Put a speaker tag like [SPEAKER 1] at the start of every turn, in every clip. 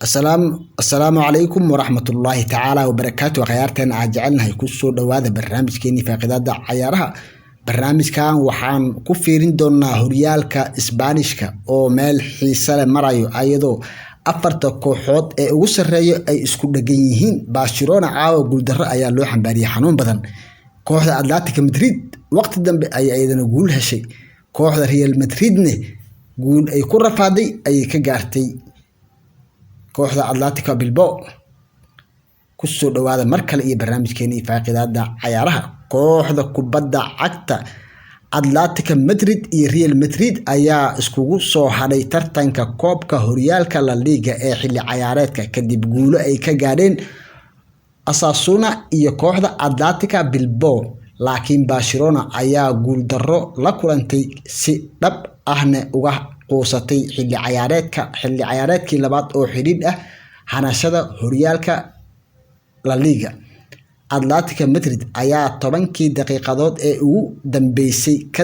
[SPEAKER 1] السلام عليكم ورحمة الله تعالى وبركاته وخيارتنا عجلنا هيكسو دواذا برنامج كيني فاقداد عيارها برنامج كان وحان كفيرين دونا هوريالكا اسبانيشكا او ميل حيسالة مرايو ايضو أفرتا كوحوod ee ugu sareeyo ay isku dhagan yihiin Barcelona caawa guuldarro ayaa loo xambaariyay xanuun badan kooxda Atletico Madrid waqti dambe ay ayadana guul heshay kooxda Real Madridne guul ay ku rafaaday ay ka gaartay kooxda Atletico Bilbao ku soo dhawaada mar kale iyo barnaamijkeena faaqidaada ciyaaraha kooxda kubadda cagta Atletico Madrid iyo Real Madrid ayaa iskugu soo hadhay tartanka koobka horyaalka La Liga ee xilli ciyaareedka kadib guulo ay ka gaareen Osasuna iyo kooxda Atletico Bilbao laakiin Barcelona ayaa guul darro la kulantay si dhab ahna uga quusatay xilli ciyaareedkii labaad oo xidhiidh ah hanashada horyaalka La Liga Atletico Madrid ayaa 10 daqiiqadood ee ugu dambeysay ka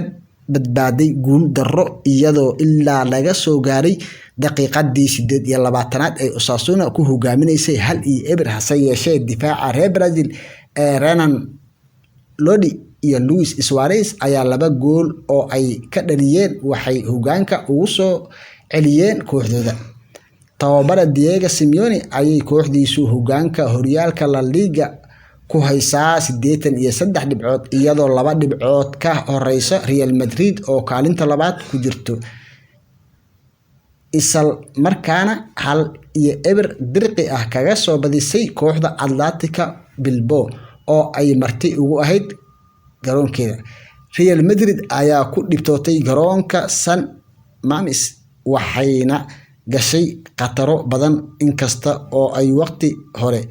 [SPEAKER 1] badbaaday guul darro iyadoo ilaa laga soo gaaray daqiiqadii 28aad ay Osasuna ku hogaaminaysay 1-0 hase yeeshee difaaca reer Brazil ee Renan Lodi iyo Luis Suarez ayaa laba gool oo ay ka dhaliyeen waxay hogaanka ugu soo celiyeen kooxdooda tababara Diego Simeone ayay kooxdiisu hogaanka horyaalka La Liga ku haysaa 83 dhibcood iyadoo 2 dhibcood ka horeysa Real Madrid oo kaalinta labaad ku jirto isla markaana 1-0 dirqi ah kaga soo badisay kooxda Atletico Bilbao oo ay marti ugu ahayd garoonkeeda Real Madrid ayaa ku dhibtootay garoonka San Mamés waxayna gashay qataro badan inkasta oo ay waqti hore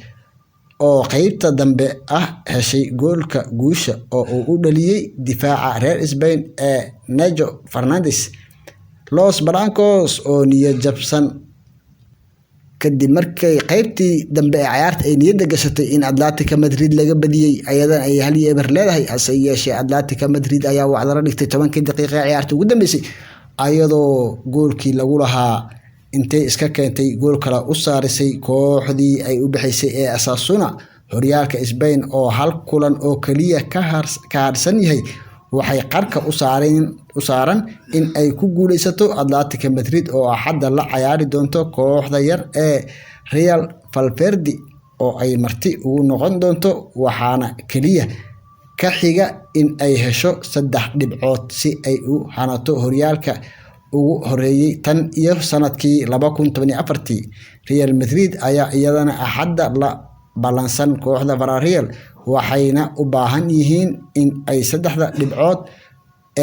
[SPEAKER 1] oo qaybta dambe ah heshay goolka guusha oo uu u dhaliyay difaaca reer Spain ee Nacho Fernandes Los Blancos oo niyad jabsan kadib markay qaybtii dambe ee ciyaarta ay niyadda gashatay in Atletico Madrid laga badiyay ayadan ay 1-0 leedahay hase yeeshee Atletico Madrid ayaa wacdara dhigtay 10 daqiiqo ciyaarta ugu dambeysay ayadoo goolkii lagu lahaa intay iska keentay gool kale u saarisay kooxdii ay u bixisay ee Osasuna horyaalka Spain oo hal kulan oo kaliya ka harsan yahay waxay qarka u saaran in ay ku guuleysato Atletico Madrid oo hadda la ciyaari doonto kooxda yar ee Real Valverde oo ay marti ugu noqon doonto waxaana kaliya ka xiga in ay hesho 3 dhibcood si ay u hanato horyaalka ugu horeeyay tan iyo sanadkii 2014 Real Madrid ayaa iyadana hadda la balansan kooxda Villarreal waxayna u baahan yihiin in ay 3 dhibcood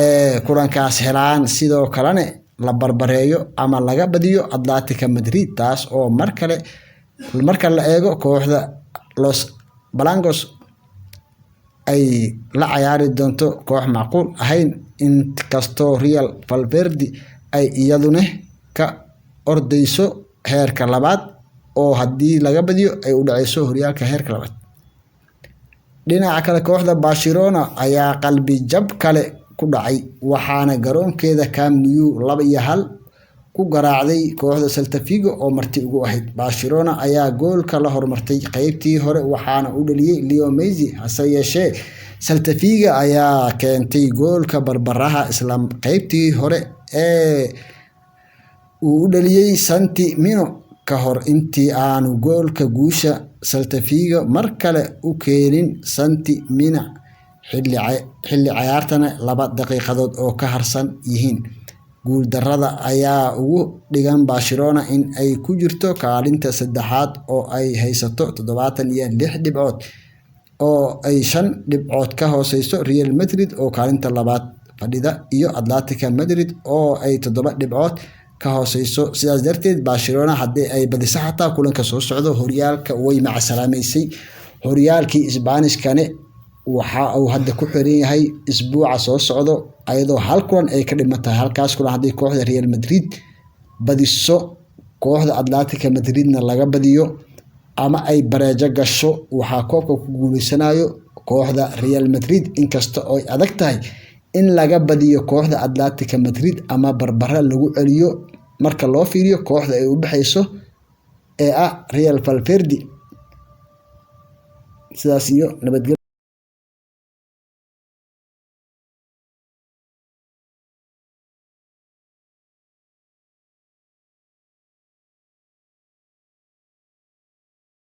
[SPEAKER 1] ee kulankaas helaan sidoo kalena la barbareeyo ama laga badiyo Atletico Madrid taas oo marka la eego kooxda Los Blancos ay la ciyaari doonto koox macquul ahayn inkastoo Real Valverde ay iyaduna ka ordayso heerka labaad oo hadii laga badiyo ay u dhacayso horyaalka heerka labaad dhinaca kale kooxda Barcelona ayaa qalbi jab kale ku dhacay waxaana garoonkeeda Camp Nou 2-1 ku garaacday kooxda Celta Vigo oo marti ugu ahayd Barcelona ayaa goolka la hormartay qaybtii hore waxaana u dhaliyay Leo Messi hase yeeshee Celta Vigo ayaa keentay goolka barbaraha isla qaybtii hore ee uu u dhaliyay Santi Mino ka hor intii aanu goolka guusha Celta Vigo mar kale u keenin Santi Mina xilli ciyaartana 2 daqiiqadood oo ka harsan yihiin guul darrada ayaa ugu dhigan Barcelona in ay ku jirto kaalinta saddexaad oo ay haysato 76 dhibcood oo ay 5 dhibcood ka hooseyso Real Madrid oo kaalinta labaad fadhida iyo Atletico Madrid oo ay 7 dhibcood ka hooseyso sidaas darteed Barcelona hadii ay badiso xataa kulanka soo socdo horyaalka way macasalaameysay horyaalkii Isbaanishkane waxa uu hadda ku xiran yahay isbuuca soo socdo ayadoo hal kulan ay ka dhimatay halkaas kulan hadii kooxda Real Madrid badiso kooxda Atletico Madridna laga badiyo ama ay bareejo gasho waxa koobka ku guuleysanayo kooxda Real Madrid inkasta oo ay adag tahay in laga badiyo kooxda Atletico Madrid ama barbara lagu celiyo marka loo fiiriyo kooxda ay u bixayso ee ah Real Valverde. sidaas iyo nabadgelyo.